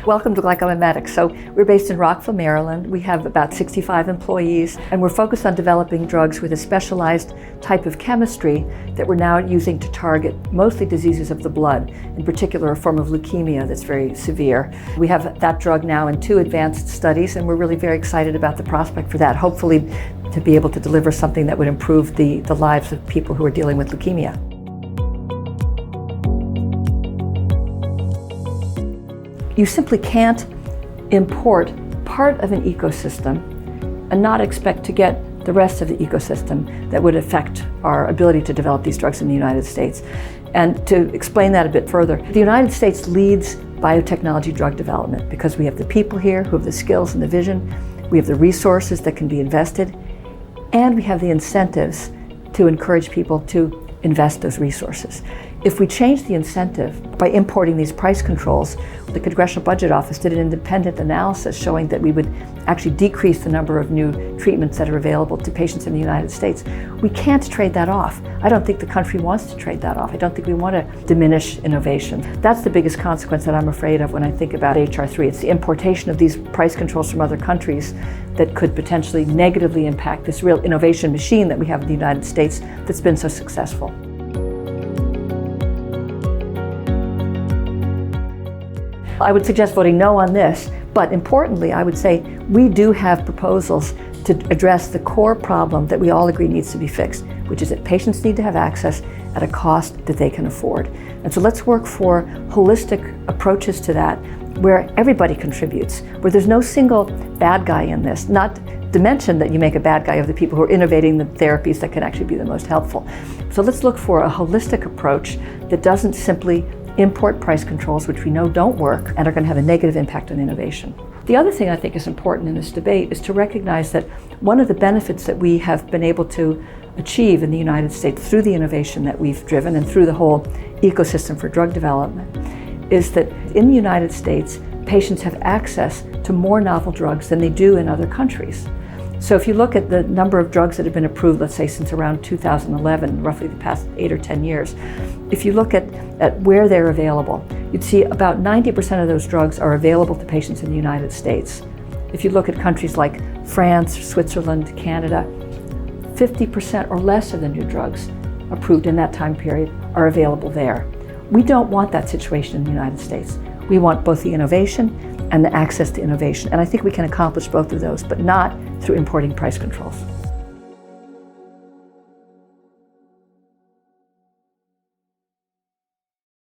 Welcome to Glycomimetics. So we're based in Rockville, Maryland. We have about 65 employees, and we're focused on developing drugs with a specialized type of chemistry that we're now using to target mostly diseases of the blood, in particular a form of leukemia that's very severe. We have that drug now in 2 advanced studies, and we're really very excited about the prospect for that, hopefully to be able to deliver something that would improve the lives of people who are dealing with leukemia. You simply can't import part of an ecosystem and not expect to get the rest of the ecosystem that would affect our ability to develop these drugs in the United States. And to explain that a bit further, the United States leads biotechnology drug development because we have the people here who have the skills and the vision, we have the resources that can be invested, and we have the incentives to encourage people to invest those resources. If we change the incentive by importing these price controls, the Congressional Budget Office did an independent analysis showing that we would actually decrease the number of new treatments that are available to patients in the United States. We can't trade that off. I don't think the country wants to trade that off. I don't think we want to diminish innovation. That's the biggest consequence that I'm afraid of when I think about HR 3. It's the importation of these price controls from other countries that could potentially negatively impact this real innovation machine that we have in the United States that's been so successful. I would suggest voting no on this, but importantly, I would say we do have proposals to address the core problem that we all agree needs to be fixed, which is that patients need to have access at a cost that they can afford. And so let's work for holistic approaches to that, where everybody contributes, where there's no single bad guy in this, not to mention that you make a bad guy of the people who are innovating the therapies that can actually be the most helpful. So let's look for a holistic approach that doesn't simply import price controls, which we know don't work and are going to have a negative impact on innovation. The other thing I think is important in this debate is to recognize that one of the benefits that we have been able to achieve in the United States through the innovation that we've driven and through the whole ecosystem for drug development is that in the United States, patients have access to more novel drugs than they do in other countries. So if you look at the number of drugs that have been approved, let's say since around 2011, roughly the past 8 or 10 years, if you look at where they're available, you'd see about 90% of those drugs are available to patients in the United States. If you look at countries like France, Switzerland, Canada, 50% or less of the new drugs approved in that time period are available there. We don't want that situation in the United States. We want both the innovation and the access to innovation. And I think we can accomplish both of those, but not through importing price controls.